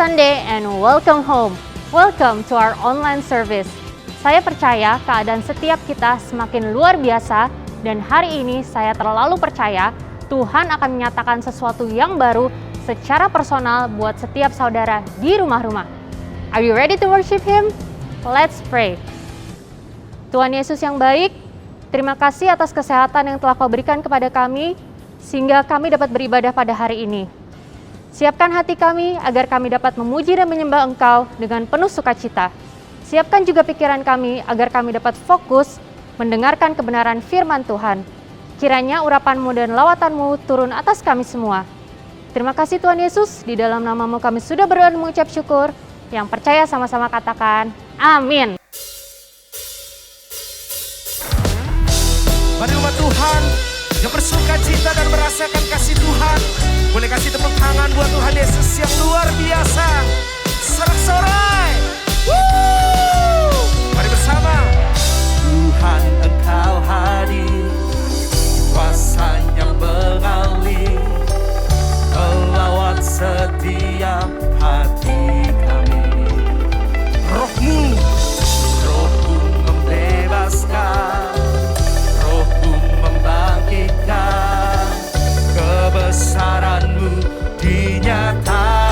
Sunday and welcome home. Welcome to our online service. Saya percaya keadaan setiap kita semakin luar biasa dan hari ini saya terlalu percaya Tuhan akan menyatakan sesuatu yang baru secara personal buat setiap saudara di rumah-rumah. Are you ready to worship Him? Let's pray. Tuhan Yesus yang baik, terima kasih atas kesehatan yang telah Kau berikan kepada kami sehingga kami dapat beribadah pada hari ini. Siapkan hati kami agar kami dapat memuji dan menyembah Engkau dengan penuh sukacita. Siapkan juga pikiran kami agar kami dapat fokus mendengarkan kebenaran firman Tuhan. Kiranya urapan-Mu dan lawatan-Mu turun atas kami semua. Terima kasih Tuhan Yesus, di dalam nama-Mu kami sudah berdoa dan mengucap syukur. Yang percaya sama-sama katakan, amin. Mari umat Tuhan yang bersuka cita dan merasakan kasih Tuhan, boleh kasih tepuk tangan buat Tuhan Yesus yang luar biasa. Sorak-sorai. Mari bersama. Tuhan Engkau hadir, kuasa-Nya mengalir, melawat setiap hati kami. Roh-Mu membebaskan, Roh-Mu membangkitkan, kebesaran-Mu dinyatakan.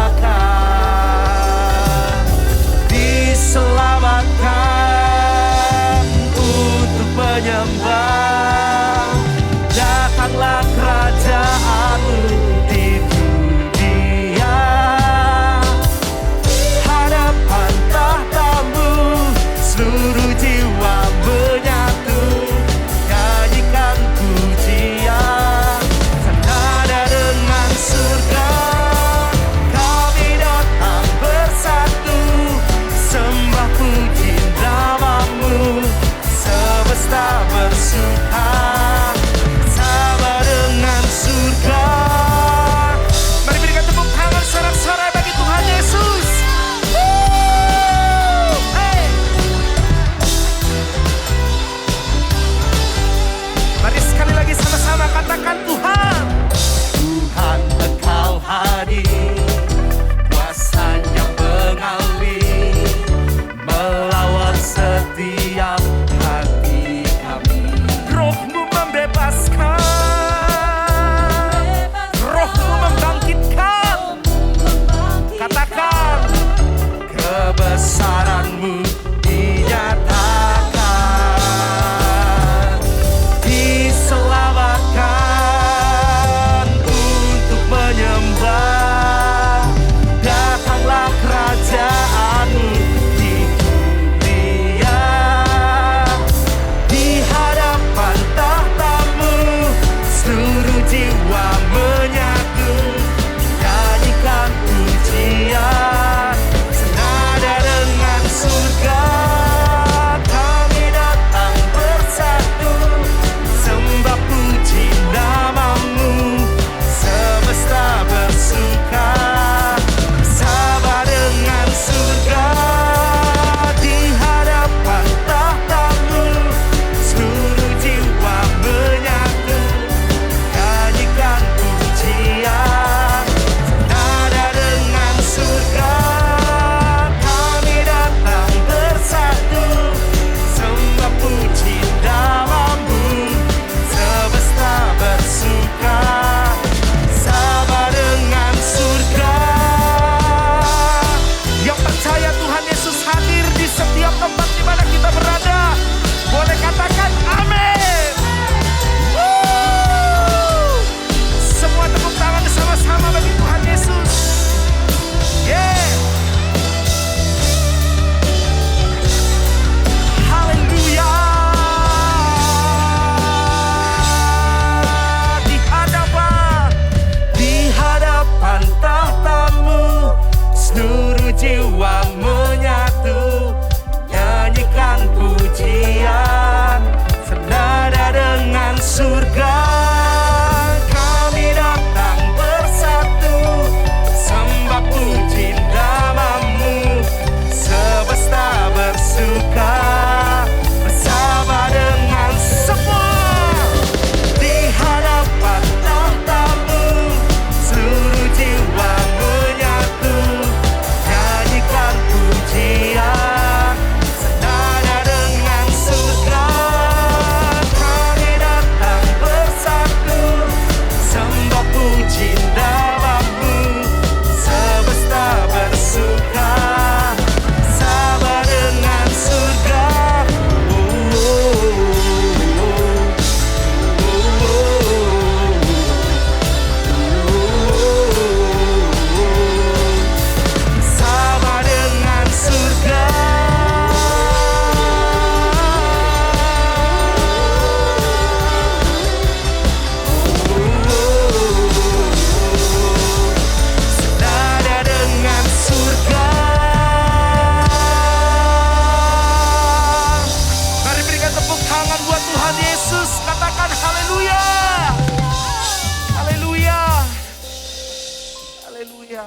Haleluya.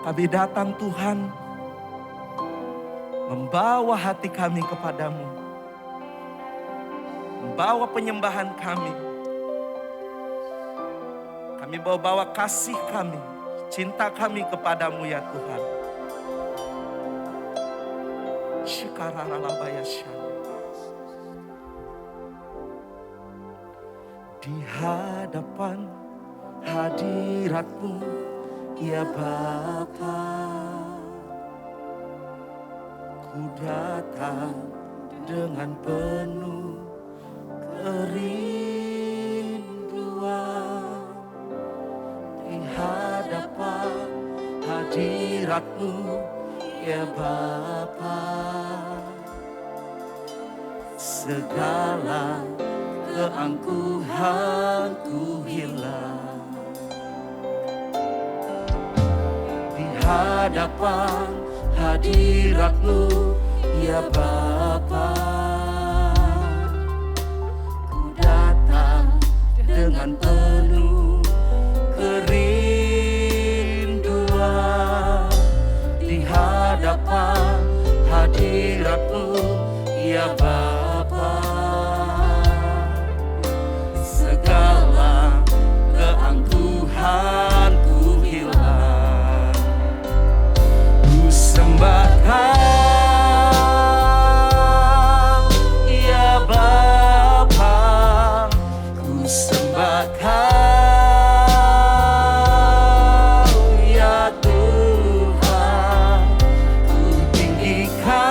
Kami datang Tuhan, membawa hati kami kepadamu, membawa penyembahan kami. Kami bawa kasih kami, cinta kami kepadamu ya Tuhan. Di hadapan hadirat-Mu ya Bapa, ku datang dengan penuh kerinduan. Di hadapan hadirat-Mu ya Bapa, segala keangkuhanku hilang. Di hadapan hadirat-Mu ya Bapa, ku datang dengan penuh kerinduan. Di hadapan hadirat-Mu ya Bapa, segala keangkuhanku hilang. Ku sembah Kau ya Bapa, ku sembah Kau ya Tuhan. Ku tinggikan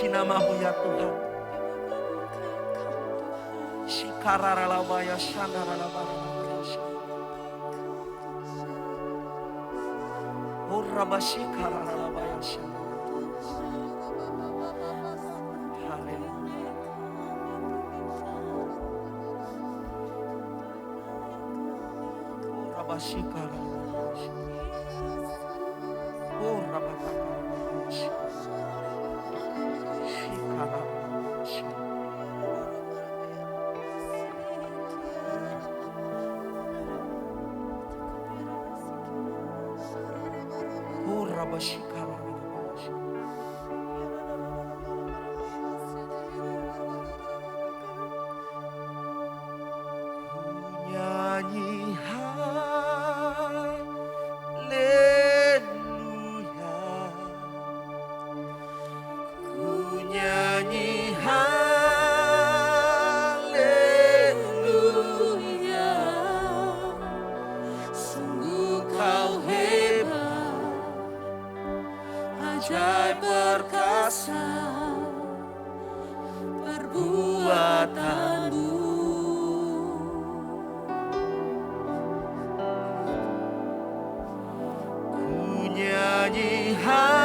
puji nama-Mu ya Tuhan. Shikararalabaya shandaralabaya. Urabashikararalabaya shandaralabaya. Haleluya. Urabashikararalabaya. Urabashikararalabaya. Shikararalabaya. Nyanyi haleluya, ku nyanyi haleluya, sungguh kau hebat, ajaib perkasa perbuatanmu. Ku nyanyi haleluya,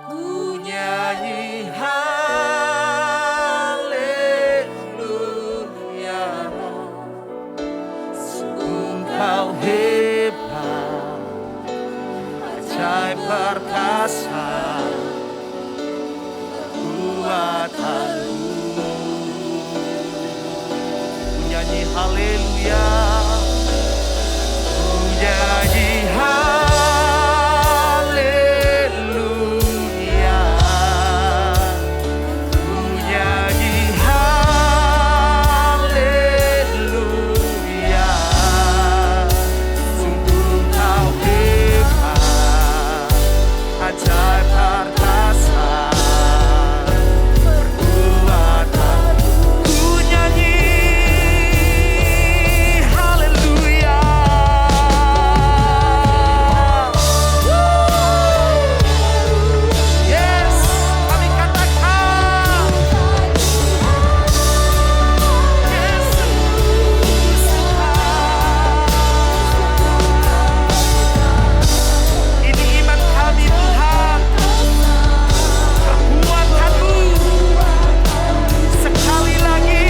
ku nyanyi haleluya, sungguh kau hebat, ajaib perkasa buatanmu. Ku nyanyi haleluya, ku nyanyi haleluya, ku nyanyi haleluya, sungguh kau hebat, ajaib perkasa perbuatan. Ku nyanyi haleluya. Yes, kami katakan Yesus Tuhan. Ini iman kami Tuhan, perbuatan-Mu sekali lagi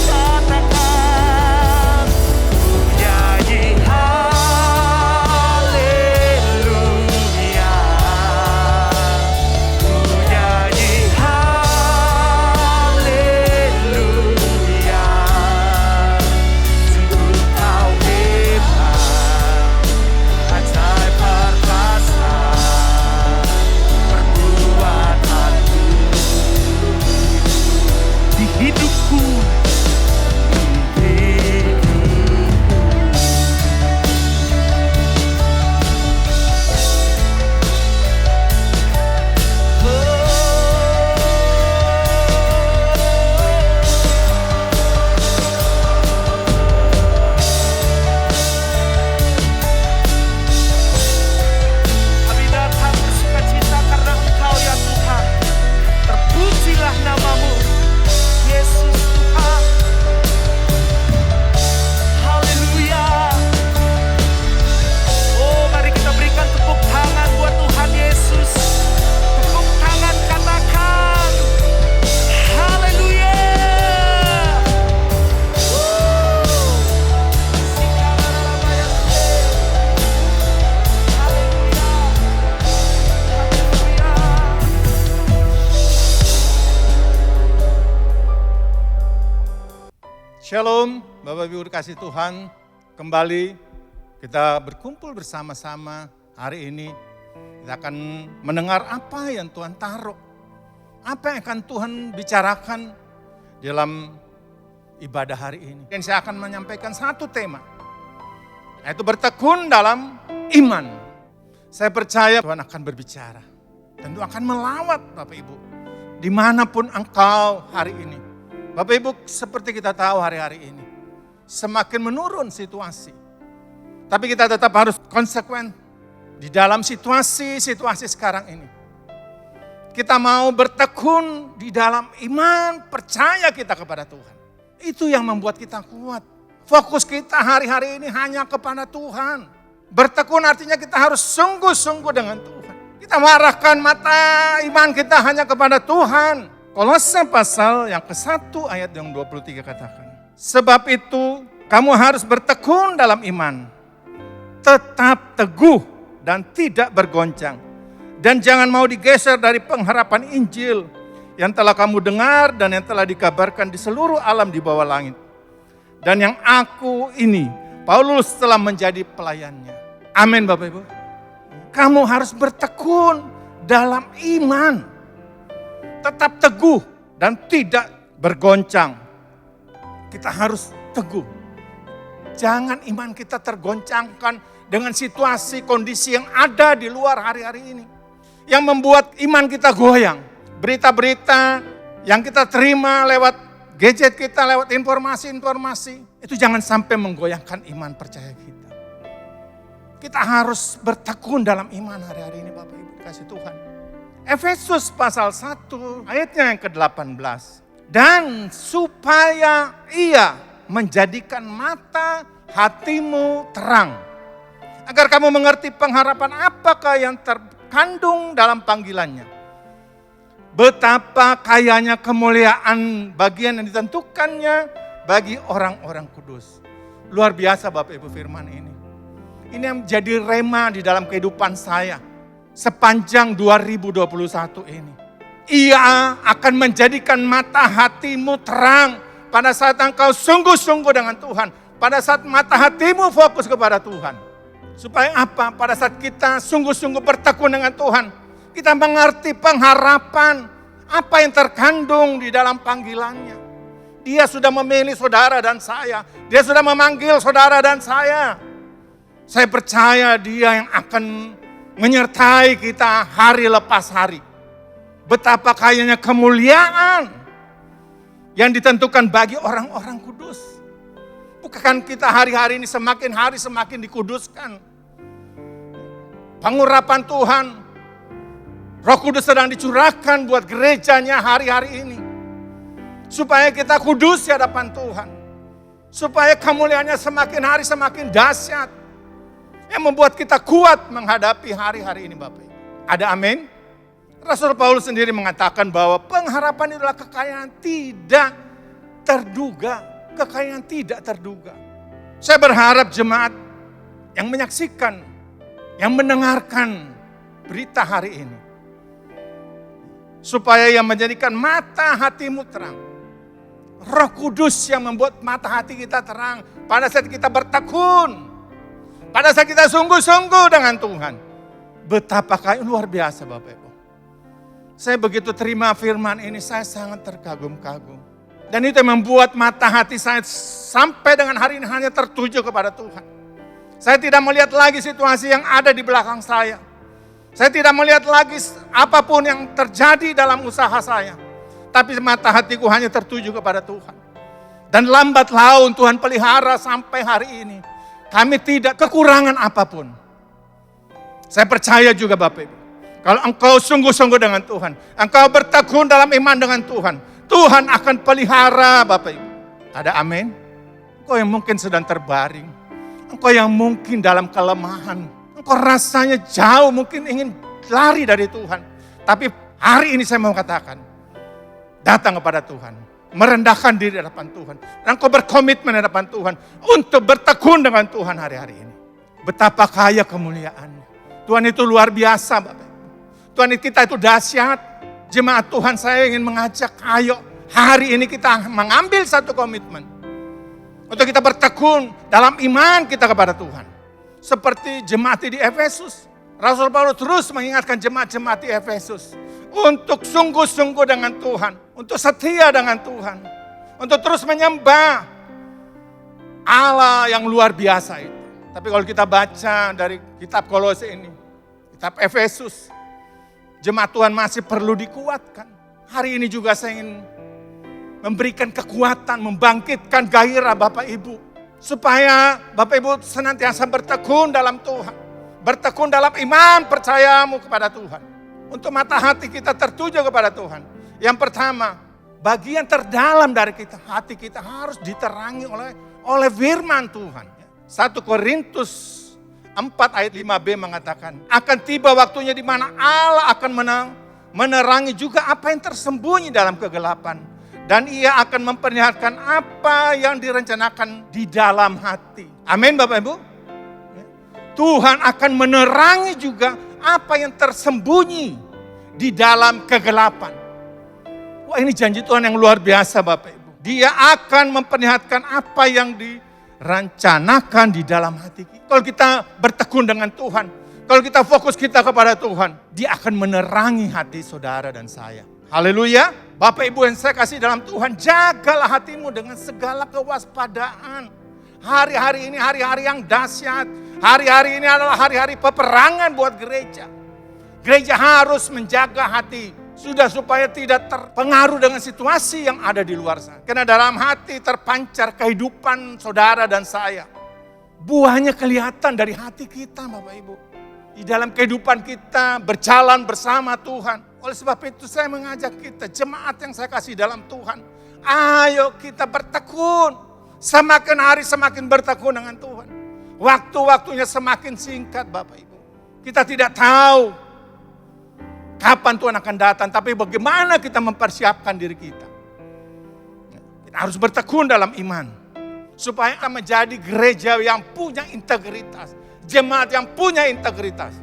katakan, ku nyanyi haleluya, ku nyanyi haleluya, sungguh kau hebat, ajaib perkasa perbuatanmu di hidupku, di kami datang bersukacita karena Engkau ya Tuhan. Terpujilah nama-Mu, Yesus Tuhan. Haleluya. Oh, mari kita berikan tepuk tangan buat Tuhan Yesus. Tepuk tangan, katakan haleluya. Shalom, Bapak Ibu dikasih Tuhan. Kembali kita berkumpul bersama-sama hari ini. Kita akan mendengar apa yang Tuhan taruh. Apa yang akan Tuhan bicarakan dalam ibadah hari ini. Dan saya akan menyampaikan satu tema, yaitu bertekun dalam iman. Saya percaya Tuhan akan berbicara. Dan Tuhan akan melawat Bapak Ibu, dimanapun engkau hari ini. Bapak Ibu, seperti kita tahu hari-hari ini, semakin menurun situasi. Tapi kita tetap harus konsekuen di dalam situasi-situasi sekarang ini. Kita mau bertekun di dalam iman, percaya kita kepada Tuhan. Itu yang membuat kita kuat. Fokus kita hari-hari ini hanya kepada Tuhan. Bertekun artinya kita harus sungguh-sungguh dengan Tuhan. Kita mengarahkan mata iman kita hanya kepada Tuhan. Kolose pasal yang ke-1 ayat yang 23 katakan. Sebab itu kamu harus bertekun dalam iman. Tetap teguh dan tidak bergoncang. Dan jangan mau digeser dari pengharapan Injil yang telah kamu dengar dan yang telah dikabarkan di seluruh alam di bawah langit. Dan yang aku ini, Paulus telah menjadi pelayannya. Amin Bapak Ibu. Kamu harus bertekun dalam iman. Tetap teguh dan tidak bergoncang. Kita harus teguh. Jangan iman kita tergoncangkan dengan situasi, kondisi yang ada di luar hari-hari ini. Yang membuat iman kita goyang. Berita-berita yang kita terima lewat gadget kita, lewat informasi-informasi. Itu jangan sampai menggoyangkan iman percaya kita. Kita harus bertekun dalam iman hari-hari ini Bapak Ibu kasih Tuhan. Efesus pasal 1 ayatnya yang ke-18. Dan supaya ia menjadikan mata hatimu terang. Agar kamu mengerti pengharapan apakah yang terkandung dalam panggilannya. Betapa kayanya kemuliaan bagian yang ditentukannya bagi orang-orang kudus. Luar biasa Bapak Ibu firman ini. Ini yang menjadi rema di dalam kehidupan saya sepanjang 2021 ini. Ia akan menjadikan mata hatimu terang pada saat engkau sungguh-sungguh dengan Tuhan. Pada saat mata hatimu fokus kepada Tuhan. Supaya apa? Pada saat kita sungguh-sungguh bertekun dengan Tuhan. Kita mengerti pengharapan apa yang terkandung di dalam panggilannya. Dia sudah memilih saudara dan saya. Dia sudah memanggil saudara dan saya. Saya percaya dia yang akan menyertai kita hari lepas hari. Betapa kayanya kemuliaan yang ditentukan bagi orang-orang kudus. Bukan kita hari-hari ini semakin hari semakin dikuduskan. Pengurapan Tuhan, Roh Kudus sedang dicurahkan buat gerejanya hari-hari ini. Supaya kita kudus di hadapan Tuhan. Supaya kemuliaannya semakin hari semakin dahsyat. Yang membuat kita kuat menghadapi hari-hari ini Bapak Ibu. Ada amin? Rasul Paulus sendiri mengatakan bahwa pengharapan adalah kekayaan tidak terduga. Kekayaan tidak terduga. Saya berharap jemaat yang menyaksikan, yang mendengarkan berita hari ini. Supaya yang menjadikan mata hatimu terang. Roh Kudus yang membuat mata hati kita terang. Pada saat kita bertekun. Pada saat kita sungguh-sungguh dengan Tuhan. Betapa kaya luar biasa Bapak Ibu. Saya begitu terima firman ini, saya sangat terkagum-kagum. Dan itu yang membuat mata hati saya sampai dengan hari ini hanya tertuju kepada Tuhan. Saya tidak melihat lagi situasi yang ada di belakang saya. Saya tidak melihat lagi apapun yang terjadi dalam usaha saya. Tapi mata hatiku hanya tertuju kepada Tuhan. Dan lambat laun Tuhan pelihara sampai hari ini. Kami tidak kekurangan apapun. Saya percaya juga Bapak Ibu. Kalau engkau sungguh-sungguh dengan Tuhan. Engkau bertekun dalam iman dengan Tuhan. Tuhan akan pelihara Bapak Ibu. Ada amin? Engkau yang mungkin sedang terbaring. Engkau yang mungkin dalam kelemahan. Engkau rasanya jauh mungkin ingin lari dari Tuhan. Tapi hari ini saya mau katakan. Datang kepada Tuhan. Merendahkan diri di hadapan Tuhan. Dan engkau berkomitmen di hadapan Tuhan. Untuk bertekun dengan Tuhan hari-hari ini. Betapa kaya kemuliaannya. Tuhan itu luar biasa Bapak. Tuhan kita itu dahsyat. Jemaat Tuhan saya ingin mengajak, ayo hari ini kita mengambil satu komitmen. Untuk kita bertekun dalam iman kita kepada Tuhan. Seperti jemaat di Efesus. Rasul Paulus terus mengingatkan jemaat-jemaat di Efesus. Untuk sungguh-sungguh dengan Tuhan. Untuk setia dengan Tuhan. Untuk terus menyembah Allah yang luar biasa itu. Tapi kalau kita baca dari kitab Kolose ini. Kitab Efesus. Jemaat Tuhan masih perlu dikuatkan. Hari ini juga saya ingin memberikan kekuatan, membangkitkan gairah Bapak Ibu. Supaya Bapak Ibu senantiasa bertekun dalam Tuhan. Bertekun dalam iman percayamu kepada Tuhan. Untuk mata hati kita tertuju kepada Tuhan. Yang pertama, bagian terdalam dari kita, hati kita harus diterangi oleh firman Tuhan. 1 Korintus 4 ayat 5b mengatakan, akan tiba waktunya di mana Allah akan menerangi juga apa yang tersembunyi dalam kegelapan. Dan ia akan memperlihatkan apa yang direncanakan di dalam hati. Amin Bapak Ibu. Tuhan akan menerangi juga apa yang tersembunyi di dalam kegelapan. Wah, ini janji Tuhan yang luar biasa Bapak Ibu. Dia akan memperlihatkan apa yang dirancanakan di dalam hati kita. Kalau kita bertekun dengan Tuhan, kalau kita fokus kita kepada Tuhan, Dia akan menerangi hati saudara dan saya. Haleluya. Bapak Ibu yang saya kasih dalam Tuhan, jagalah hatimu dengan segala kewaspadaan. Hari-hari ini hari-hari yang dahsyat. Hari-hari ini adalah hari-hari peperangan buat gereja. Gereja harus menjaga hati. Sudah supaya tidak terpengaruh dengan situasi yang ada di luar sana. Karena dalam hati terpancar kehidupan saudara dan saya. Buahnya kelihatan dari hati kita Bapak Ibu. Di dalam kehidupan kita berjalan bersama Tuhan. Oleh sebab itu saya mengajak kita, jemaat yang saya kasih dalam Tuhan. Ayo kita bertekun. Semakin hari semakin bertekun dengan Tuhan. Waktu-waktunya semakin singkat Bapak Ibu. Kita tidak tahu kapan Tuhan akan datang. Tapi bagaimana kita mempersiapkan diri kita. Kita harus bertekun dalam iman. Supaya kita menjadi gereja yang punya integritas. Jemaat yang punya integritas.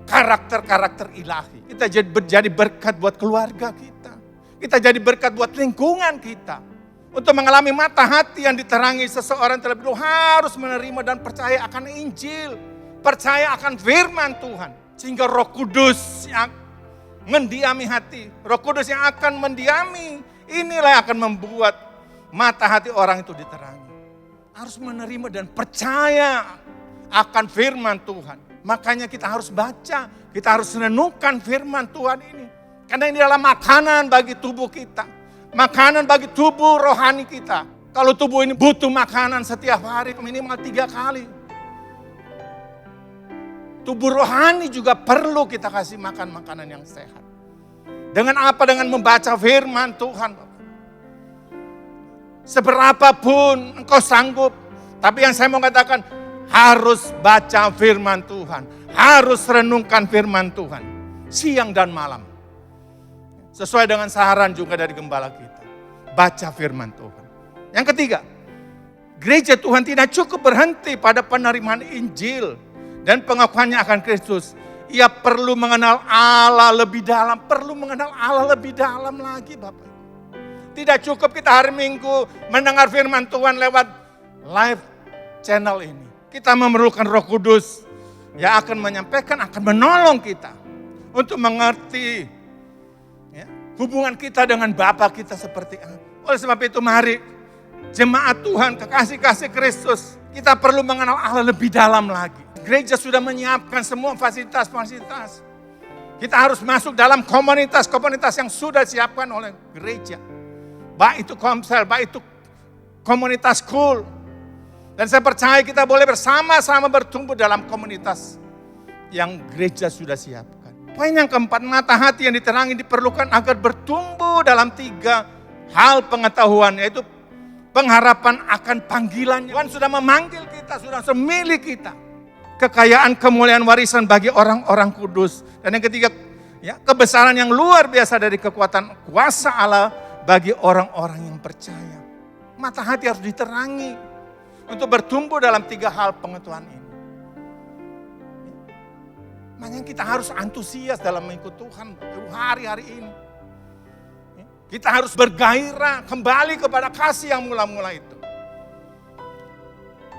Karakter-karakter ilahi. Kita jadi berkat buat keluarga kita. Kita jadi berkat buat lingkungan kita. Untuk mengalami mata hati yang diterangi seseorang terlebih dahulu harus menerima dan percaya akan Injil. Percaya akan firman Tuhan. Sehingga Roh Kudus yang mendiami hati. Roh Kudus yang akan mendiami. Inilah yang akan membuat mata hati orang itu diterangi. Harus menerima dan percaya akan firman Tuhan. Makanya kita harus baca, kita harus renungkan firman Tuhan ini. Karena ini adalah makanan bagi tubuh kita. Makanan bagi tubuh rohani kita. Kalau tubuh ini butuh makanan setiap hari minimal 3 kali. Tubuh rohani juga perlu kita kasih makan makanan yang sehat. Dengan apa? Dengan membaca firman Tuhan. Seberapapun engkau sanggup. Tapi yang saya mau katakan, harus baca firman Tuhan. Harus renungkan firman Tuhan. Siang dan malam. Sesuai dengan saran juga dari gembala kita. Baca firman Tuhan. Yang ketiga, gereja Tuhan tidak cukup berhenti pada penerimaan Injil. Dan pengakuannya akan Kristus. Ia perlu mengenal Allah lebih dalam. Perlu mengenal Allah lebih dalam lagi Bapak. Tidak cukup kita hari Minggu mendengar firman Tuhan lewat live channel ini. Kita memerlukan Roh Kudus yang akan menyampaikan, akan menolong kita untuk mengerti hubungan kita dengan Bapa kita seperti apa. Oleh sebab itu mari jemaat Tuhan, kekasih-kasih Kristus, kita perlu mengenal Allah lebih dalam lagi. Gereja sudah menyiapkan semua fasilitas-fasilitas. Kita harus masuk dalam komunitas-komunitas yang sudah disiapkan oleh gereja. Baik itu komsel, baik itu komunitas school. Dan saya percaya kita boleh bersama-sama bertumbuh dalam komunitas yang gereja sudah siapkan. Poin yang keempat, mata hati yang diterangi diperlukan agar bertumbuh dalam 3 hal pengetahuan, yaitu pengharapan akan panggilan. Tuhan sudah memanggil kita, sudah memilih kita. Kekayaan kemuliaan warisan bagi orang-orang kudus. Dan yang ketiga, kebesaran yang luar biasa dari kekuatan kuasa Allah bagi orang-orang yang percaya. Mata hati harus diterangi untuk bertumbuh dalam 3 hal pengetahuan ini. Makanya kita harus antusias dalam mengikut Tuhan hari-hari ini. Kita harus bergairah kembali kepada kasih yang mula-mula itu.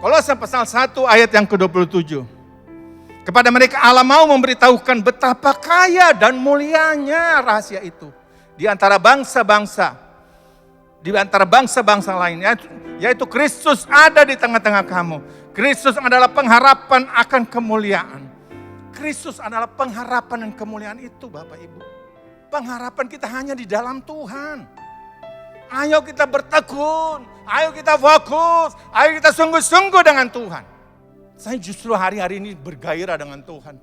Kolose pasal 1 ayat yang ke-27. Kepada mereka Allah mau memberitahukan betapa kaya dan mulianya rahasia itu. Di antara bangsa-bangsa. Di antara bangsa-bangsa lain. Yaitu Kristus ada di tengah-tengah kamu. Kristus adalah pengharapan akan kemuliaan. Kristus adalah pengharapan dan kemuliaan itu Bapak Ibu. Pengharapan kita hanya di dalam Tuhan. Ayo kita bertekun, ayo kita fokus, ayo kita sungguh-sungguh dengan Tuhan. Saya justru hari-hari ini bergairah dengan Tuhan.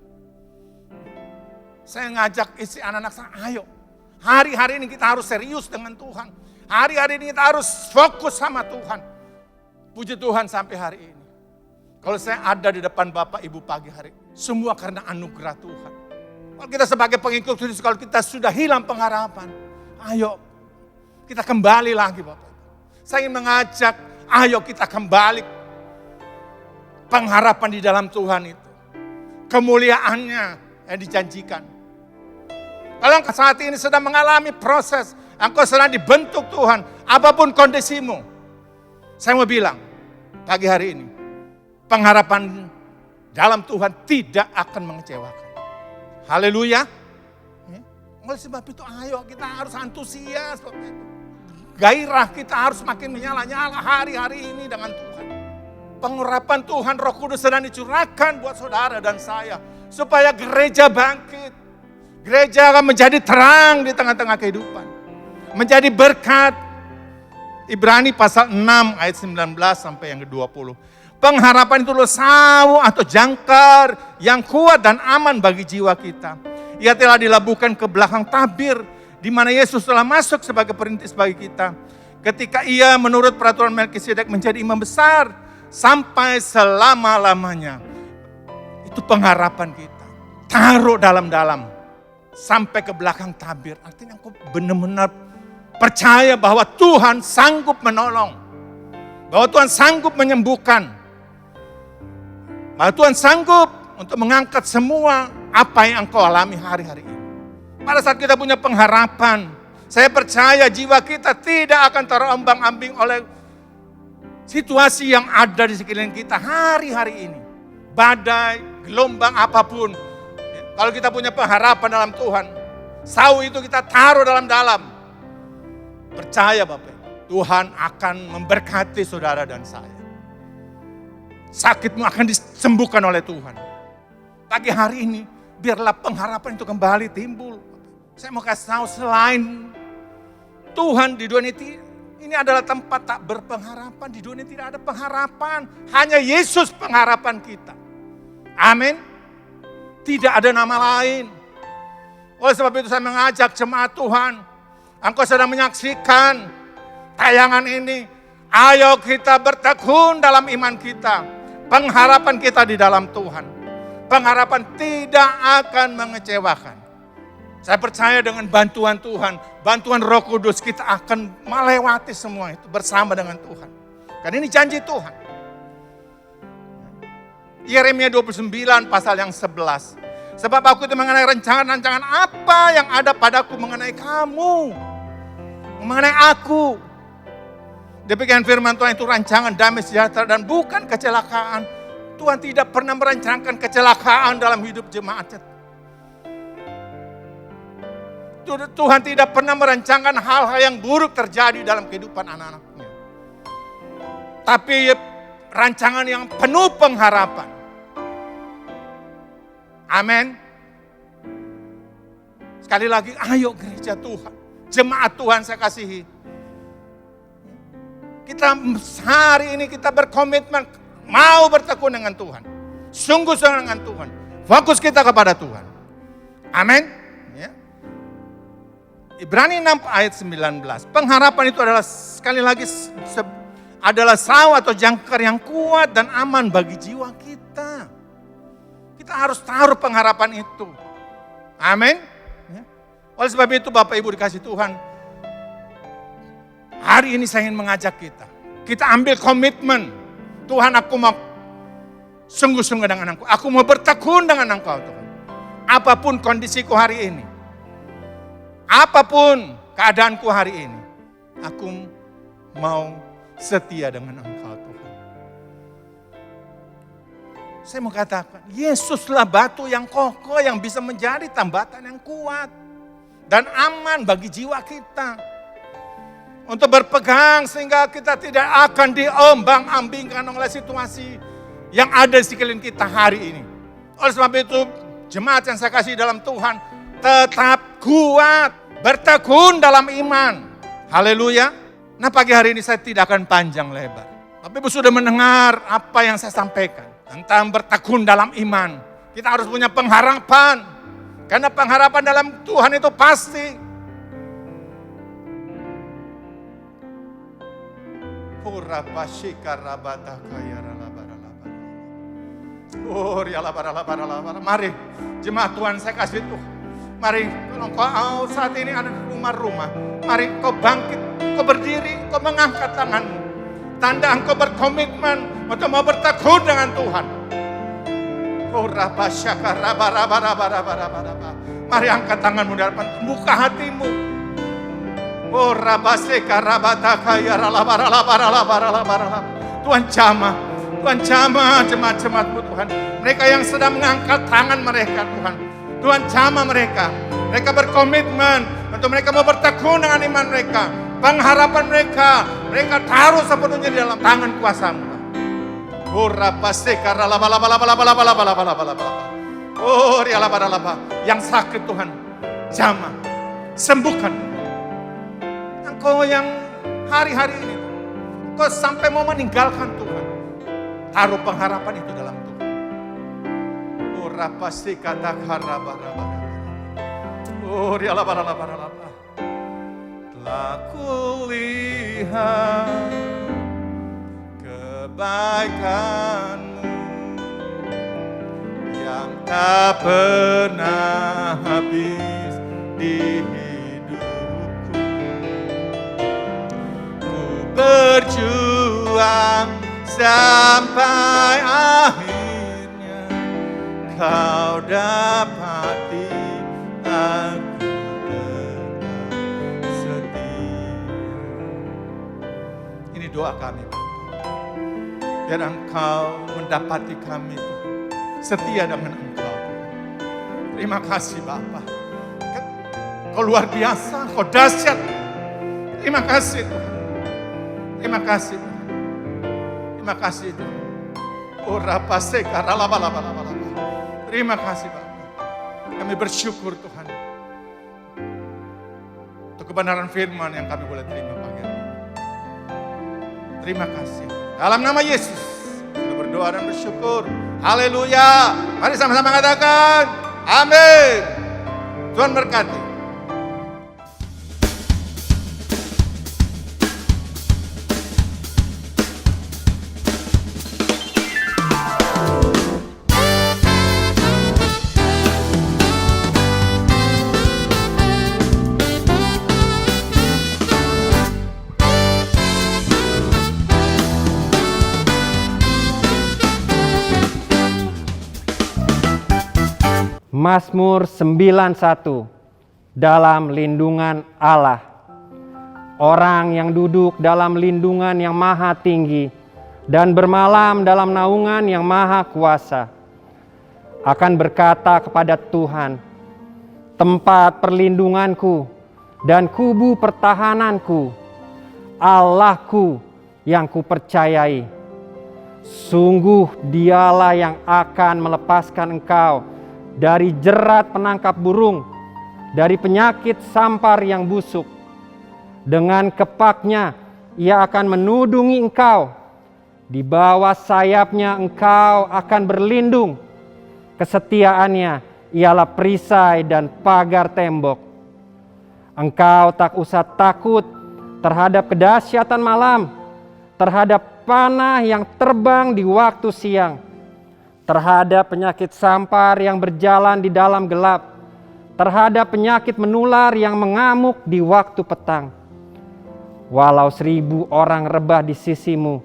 Saya ngajak istri anak-anak saya, ayo. Hari-hari ini kita harus serius dengan Tuhan. Hari-hari ini kita harus fokus sama Tuhan. Puji Tuhan sampai hari ini. Kalau saya ada di depan Bapak Ibu pagi hari, semua karena anugerah Tuhan. Kalau kita sebagai pengikut Kristus, kalau kita sudah hilang pengharapan, ayo kita kembali lagi Bapak Ibu. Saya ingin mengajak, ayo kita kembali. Pengharapan di dalam Tuhan itu. Kemuliaannya yang dijanjikan. Kalau engkau saat ini sedang mengalami proses, engkau sedang dibentuk Tuhan, apapun kondisimu. Saya mau bilang, pagi hari ini, pengharapan dalam Tuhan tidak akan mengecewakan. Haleluya. Oleh sebab itu ayo kita harus antusias. Gairah kita harus makin menyala-nyala hari-hari ini dengan Tuhan. Pengharapan Tuhan Roh Kudus sedang dicurahkan buat saudara dan saya. Supaya gereja bangkit. Gereja akan menjadi terang di tengah-tengah kehidupan. Menjadi berkat. Ibrani pasal 6 ayat 19 sampai yang ke-20. Pengharapan itu adalah sawu atau jangkar yang kuat dan aman bagi jiwa kita. Ia telah dilabuhkan ke belakang tabir, di mana Yesus telah masuk sebagai perintis bagi kita. Ketika ia menurut peraturan Melkisedek menjadi imam besar sampai selama-lamanya. Itu pengharapan kita. Taruh dalam-dalam. Sampai ke belakang tabir. Artinya aku benar-benar percaya bahwa Tuhan sanggup menolong. Bahwa Tuhan sanggup menyembuhkan. Bahwa Tuhan sanggup untuk mengangkat semua apa yang engkau alami hari-hari ini. Pada saat kita punya pengharapan, saya percaya jiwa kita tidak akan terombang-ambing oleh situasi yang ada di sekeliling kita hari-hari ini. Badai, gelombang apapun. Kalau kita punya pengharapan dalam Tuhan, sawu itu kita taruh dalam-dalam. Percaya Bapak, Tuhan akan memberkati saudara dan saya. Sakitmu akan disembuhkan oleh Tuhan. Pagi hari ini, biarlah pengharapan itu kembali timbul. Saya mau kasih tahu selain Tuhan di dunia ini adalah tempat tak berpengharapan. Di dunia tidak ada pengharapan. Hanya Yesus pengharapan kita. Amin. Tidak ada nama lain. Oleh sebab itu saya mengajak jemaat Tuhan. Engkau sedang menyaksikan tayangan ini. Ayo kita bertekun dalam iman kita. Pengharapan kita di dalam Tuhan. Pengharapan tidak akan mengecewakan. Saya percaya dengan bantuan Tuhan, bantuan Roh Kudus kita akan melewati semua itu bersama dengan Tuhan. Karena ini janji Tuhan. Yeremia 29 pasal yang 11. Sebab aku itu mengenai rancangan-rancangan apa yang ada padaku mengenai kamu. Mengenai aku. Demikian firman Tuhan itu rancangan damai sejahtera dan bukan kecelakaan. Tuhan tidak pernah merancangkan kecelakaan dalam hidup jemaatnya. Tuhan tidak pernah merancangkan hal-hal yang buruk terjadi dalam kehidupan anak-anaknya. Tapi rancangan yang penuh pengharapan. Amin. Sekali lagi, ayo gereja Tuhan. Jemaat Tuhan saya kasihi. Kita hari ini kita berkomitmen mau bertekun dengan Tuhan. Sungguh-sungguh dengan Tuhan. Fokus kita kepada Tuhan. Amin. Ya. Ibrani 6 ayat 19. Pengharapan itu adalah sekali lagi adalah sawu atau jangkar yang kuat dan aman bagi jiwa kita. Kita harus taruh pengharapan itu. Amin. Ya. Oleh sebab itu Bapak Ibu dikasih Tuhan. Hari ini saya ingin mengajak kita. Kita ambil komitmen. Tuhan, aku mau sungguh-sungguh dengan Engkau. Aku mau bertekun dengan Engkau Tuhan. Apapun kondisiku hari ini. Apapun keadaanku hari ini. Aku mau setia dengan Engkau Tuhan. Saya mau katakan, Yesuslah batu yang kokoh yang bisa menjadi tambatan yang kuat. Dan aman bagi jiwa kita. Untuk berpegang sehingga kita tidak akan diombang-ambingkan oleh situasi yang ada di sekeliling kita hari ini. Oleh sebab itu, jemaat yang saya kasih dalam Tuhan, tetap kuat, bertekun dalam iman. Haleluya. Nah pagi hari ini saya tidak akan panjang lebar. Tapi Ibu sudah mendengar apa yang saya sampaikan. Tentang bertekun dalam iman. Kita harus punya pengharapan. Karena pengharapan dalam Tuhan itu pasti. Mari jemaat Tuhan saya kasih Tuhan. Mari kalau kau saat ini ada di rumah-rumah. Mari kau bangkit, kau berdiri, kau mengangkat tanganmu. Tanda engkau berkomitmen untuk mau bertekun dengan Tuhan. Mari angkat tanganmu di hadapan, buka hatimu. Tuhan jamah jemaat-jemaatmu Tuhan. Mereka yang sedang mengangkat tangan mereka Tuhan. Tuhan jamah mereka. Mereka berkomitmen untuk mereka mau bertekun dengan iman mereka. Pengharapan mereka taruh sepenuhnya di dalam tangan kuasa-Mu. Yang sakit Tuhan, jamah, sembuhkan. Engkau yang hari-hari ini, engkau sampai mau meninggalkan Tuhan, taruh pengharapan itu dalam Tuhan. Telah kulihat kebaikan-Mu yang tak pernah habis di hidupku. Ku berjuang sampai akhirnya Kau dapati aku. Doa kami, biar Engkau mendapati kami setia dengan Engkau. Terima kasih Bapa. Kau luar biasa, Kau dahsyat. Terima kasih Tuhan. Terima kasih Tuhan. Terima kasih Tuhan. Terima kasih Bapa. Kami bersyukur Tuhan untuk kebenaran firman yang kami boleh terima pagi hari ini. Terima kasih. Dalam nama Yesus, kita berdoa dan bersyukur. Haleluya. Mari sama-sama katakan, amin. Tuhan berkati. Mazmur 91, dalam lindungan Allah. Orang yang duduk dalam lindungan yang maha tinggi dan bermalam dalam naungan yang maha kuasa akan berkata kepada Tuhan, tempat perlindunganku dan kubu pertahananku, Allahku yang kupercayai. Sungguh Dialah yang akan melepaskan engkau dari jerat penangkap burung, dari penyakit sampar yang busuk. Dengan kepaknya Ia akan menudungi engkau. Di bawah sayapnya engkau akan berlindung. Kesetiaannya ialah perisai dan pagar tembok. Engkau tak usah takut terhadap kedahsyatan malam, terhadap panah yang terbang di waktu siang, terhadap penyakit sampar yang berjalan di dalam gelap, terhadap penyakit menular yang mengamuk di waktu petang. Walau 1.000 orang rebah di sisimu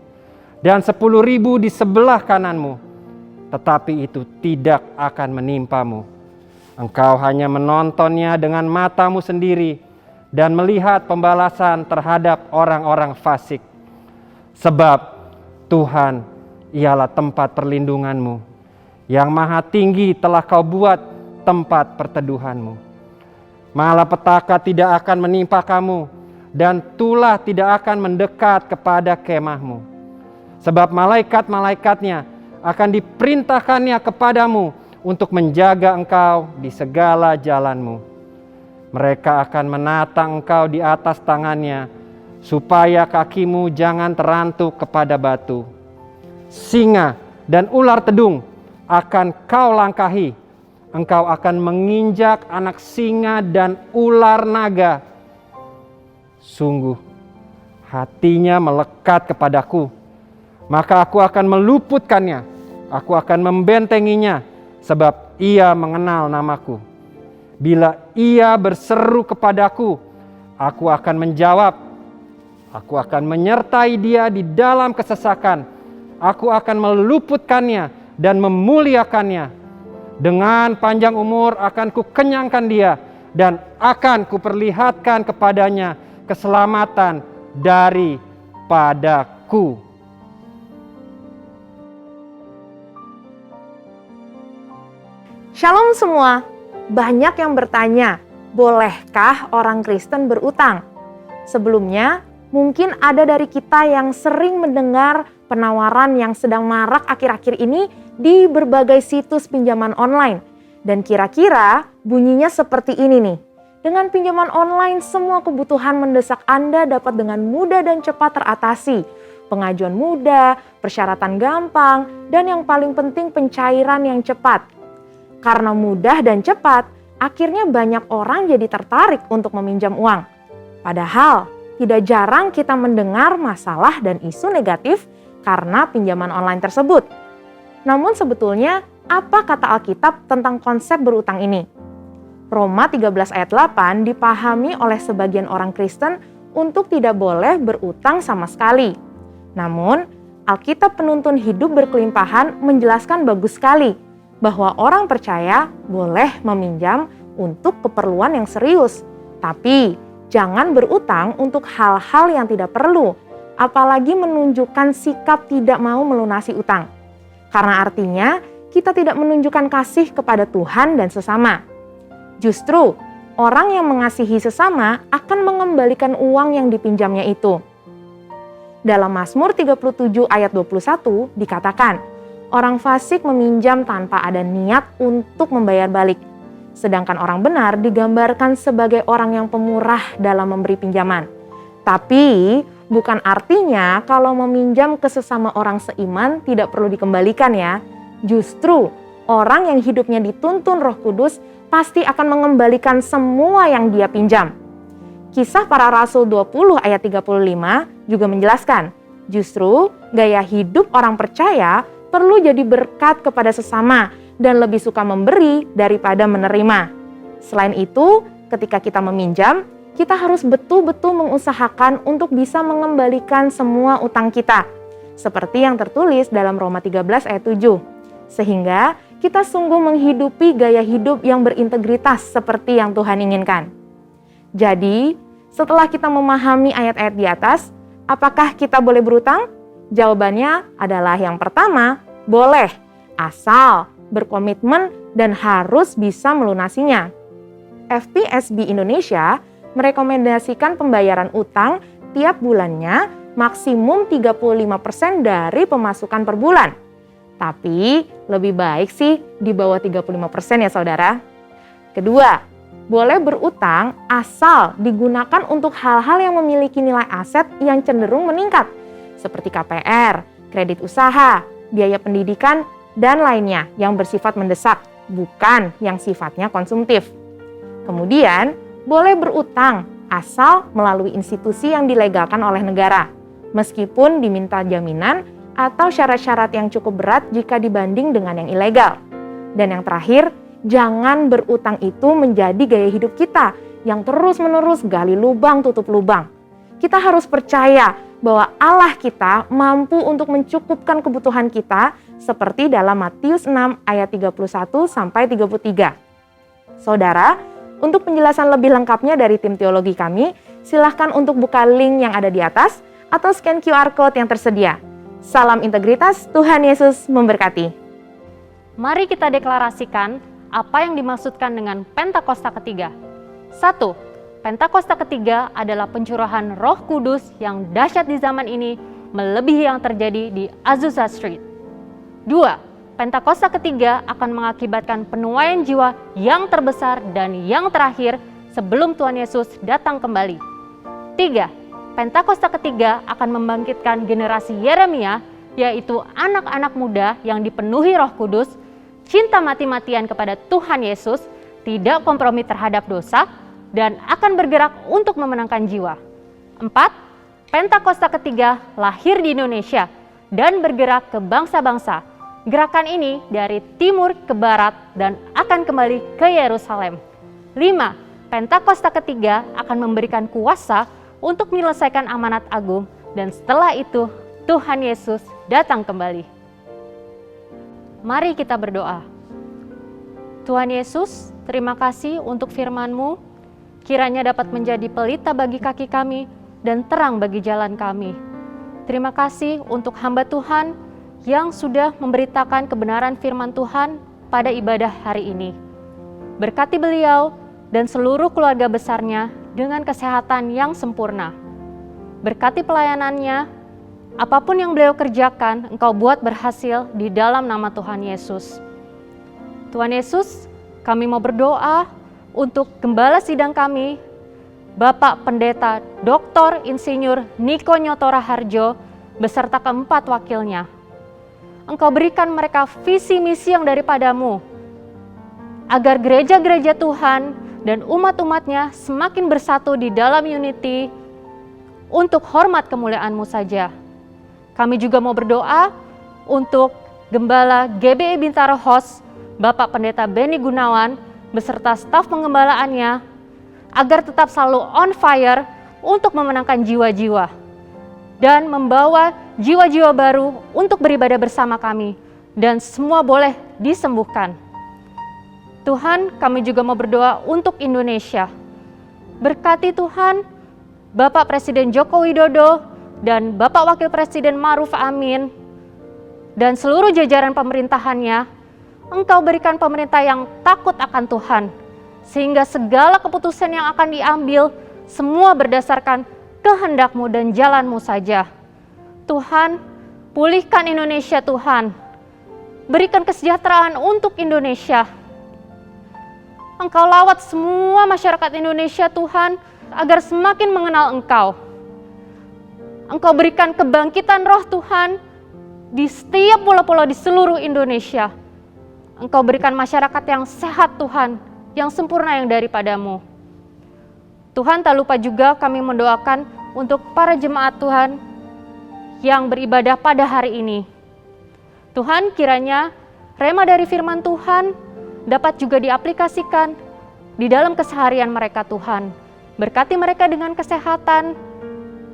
dan 10.000 di sebelah kananmu, tetapi itu tidak akan menimpamu. Engkau hanya menontonnya dengan matamu sendiri dan melihat pembalasan terhadap orang-orang fasik. Sebab Tuhan ialah tempat perlindunganmu. Yang maha tinggi telah kau buat tempat perteduhanmu. Malapetaka tidak akan menimpa kamu, dan tulah tidak akan mendekat kepada kemahmu. Sebab malaikat-malaikatnya akan diperintahkannya kepadamu untuk menjaga engkau di segala jalanmu. Mereka akan menatang engkau di atas tangannya, supaya kakimu jangan terantuk kepada batu. Singa dan ular tedung akan kau langkahi. Engkau akan menginjak anak singa dan ular naga. Sungguh, hatinya melekat kepadaku. Maka aku akan meluputkannya. Aku akan membentenginya, sebab ia mengenal namaku. Bila ia berseru kepadaku, aku akan menjawab. Aku akan menyertai dia di dalam kesesakan. Aku akan meluputkannya dan memuliakannya. Dengan panjang umur akan kukenyangkan dia, dan akan kuperlihatkan kepadanya keselamatan daripadaku. Shalom semua, banyak yang bertanya, bolehkah orang Kristen berutang? Sebelumnya, mungkin ada dari kita yang sering mendengar penawaran yang sedang marak akhir-akhir ini di berbagai situs pinjaman online. Dan kira-kira bunyinya seperti ini nih. Dengan pinjaman online, semua kebutuhan mendesak Anda dapat dengan mudah dan cepat teratasi. Pengajuan mudah, persyaratan gampang, dan yang paling penting pencairan yang cepat. Karena mudah dan cepat, akhirnya banyak orang jadi tertarik untuk meminjam uang. Padahal, tidak jarang kita mendengar masalah dan isu negatif karena pinjaman online tersebut. Namun sebetulnya, apa kata Alkitab tentang konsep berutang ini? Roma 13 ayat 8 dipahami oleh sebagian orang Kristen untuk tidak boleh berutang sama sekali. Namun, Alkitab penuntun hidup berkelimpahan menjelaskan bagus sekali bahwa orang percaya boleh meminjam untuk keperluan yang serius. Tapi jangan berutang untuk hal-hal yang tidak perlu, apalagi menunjukkan sikap tidak mau melunasi utang. Karena artinya kita tidak menunjukkan kasih kepada Tuhan dan sesama. Justru orang yang mengasihi sesama akan mengembalikan uang yang dipinjamnya itu. Dalam Mazmur 37 ayat 21 dikatakan, orang fasik meminjam tanpa ada niat untuk membayar balik. Sedangkan orang benar digambarkan sebagai orang yang pemurah dalam memberi pinjaman. Tapi bukan artinya kalau meminjam ke sesama orang seiman tidak perlu dikembalikan ya. Justru orang yang hidupnya dituntun Roh Kudus pasti akan mengembalikan semua yang dia pinjam. Kisah Para Rasul 20 ayat 35 juga menjelaskan, justru gaya hidup orang percaya perlu jadi berkat kepada sesama dan lebih suka memberi daripada menerima. Selain itu, ketika kita meminjam, kita harus betul-betul mengusahakan untuk bisa mengembalikan semua utang kita. Seperti yang tertulis dalam Roma 13 ayat 7. Sehingga kita sungguh menghidupi gaya hidup yang berintegritas seperti yang Tuhan inginkan. Jadi, setelah kita memahami ayat-ayat di atas, apakah kita boleh berutang? Jawabannya adalah yang pertama, boleh, asal berkomitmen dan harus bisa melunasinya. FPSB Indonesia merekomendasikan pembayaran utang tiap bulannya maksimum 35% dari pemasukan per bulan. Tapi lebih baik sih di bawah 35% ya saudara. Kedua, boleh berutang asal digunakan untuk hal-hal yang memiliki nilai aset yang cenderung meningkat. Seperti KPR, kredit usaha, biaya pendidikan, dan lainnya yang bersifat mendesak, bukan yang sifatnya konsumtif. Kemudian, boleh berutang asal melalui institusi yang dilegalkan oleh negara, meskipun diminta jaminan atau syarat-syarat yang cukup berat jika dibanding dengan yang ilegal. Dan yang terakhir, jangan berutang itu menjadi gaya hidup kita yang terus-menerus gali lubang tutup lubang. Kita harus percaya bahwa Allah kita mampu untuk mencukupkan kebutuhan kita seperti dalam Matius 6 ayat 31 sampai 33. Saudara, untuk penjelasan lebih lengkapnya dari tim teologi kami, silahkan untuk buka link yang ada di atas atau scan QR Code yang tersedia. Salam integritas, Tuhan Yesus memberkati. Mari kita deklarasikan apa yang dimaksudkan dengan Pentakosta ketiga. 1. Pentakosta ketiga adalah pencurahan Roh Kudus yang dahsyat di zaman ini, melebihi yang terjadi di Azusa Street. 2. Pentakosta ketiga akan mengakibatkan penuaian jiwa yang terbesar dan yang terakhir sebelum Tuhan Yesus datang kembali. 3. Pentakosta ketiga akan membangkitkan generasi Yeremia, yaitu anak-anak muda yang dipenuhi Roh Kudus, cinta mati-matian kepada Tuhan Yesus, tidak kompromi terhadap dosa, dan akan bergerak untuk memenangkan jiwa. 4. Pentakosta ketiga lahir di Indonesia dan bergerak ke bangsa-bangsa. Gerakan ini dari timur ke barat dan akan kembali ke Yerusalem. 5. Pentakosta ketiga akan memberikan kuasa untuk menyelesaikan amanat agung, dan setelah itu Tuhan Yesus datang kembali. Mari kita berdoa. Tuhan Yesus, terima kasih untuk firman-Mu, kiranya dapat menjadi pelita bagi kaki kami dan terang bagi jalan kami. Terima kasih untuk hamba Tuhan yang sudah memberitakan kebenaran firman Tuhan pada ibadah hari ini. Berkati beliau dan seluruh keluarga besarnya dengan kesehatan yang sempurna. Berkati pelayanannya, apapun yang beliau kerjakan, Engkau buat berhasil di dalam nama Tuhan Yesus. Tuhan Yesus, kami mau berdoa untuk gembala sidang kami, Bapak Pendeta Dr. Insinyur Niko Nyotora Harjo, beserta keempat wakilnya. Engkau berikan mereka visi misi yang daripada-Mu, agar gereja-gereja Tuhan dan umat-umatnya semakin bersatu di dalam unity untuk hormat kemuliaan-Mu saja. Kami juga mau berdoa untuk Gembala GBI Bintaro Host, Bapak Pendeta Benny Gunawan, beserta staf pengembalaannya, agar tetap selalu on fire untuk memenangkan jiwa-jiwa dan membawa jiwa-jiwa baru untuk beribadah bersama kami, dan semua boleh disembuhkan. Tuhan, kami juga mau berdoa untuk Indonesia. Berkati Tuhan, Bapak Presiden Joko Widodo dan Bapak Wakil Presiden Ma'ruf Amin dan seluruh jajaran pemerintahannya. Engkau berikan pemerintah yang takut akan Tuhan, sehingga segala keputusan yang akan diambil semua berdasarkan kehendak-Mu dan jalan-Mu saja. Tuhan, pulihkan Indonesia Tuhan. Berikan kesejahteraan untuk Indonesia. Engkau lawat semua masyarakat Indonesia Tuhan, agar semakin mengenal Engkau. Engkau berikan kebangkitan roh Tuhan di setiap pulau-pulau di seluruh Indonesia. Engkau berikan masyarakat yang sehat Tuhan, yang sempurna yang daripada-Mu. Tuhan, tak lupa juga kami mendoakan untuk para jemaat Tuhan yang beribadah pada hari ini. Tuhan, kiranya rema dari firman Tuhan dapat juga diaplikasikan di dalam keseharian mereka Tuhan. Berkati mereka dengan kesehatan,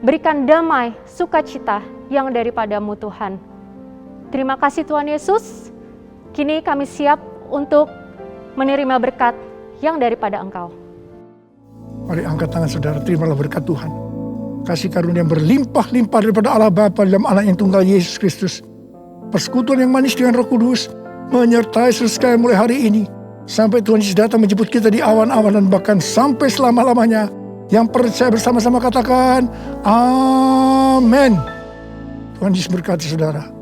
berikan damai, sukacita yang daripada-Mu Tuhan. Terima kasih Tuhan Yesus, kini kami siap untuk menerima berkat yang daripada Engkau. Mari angkat tangan saudara, terimalah berkat Tuhan. Kasih karunia yang berlimpah-limpah daripada Allah Bapa dalam Anak yang tunggal Yesus Kristus. Persekutuan yang manis dengan Roh Kudus menyertai saudara mulai hari ini sampai Tuhan Yesus datang menjemput kita di awan-awan dan bahkan sampai selama-lamanya. Yang percaya bersama-sama katakan amin. Tuhan Yesus berkati saudara.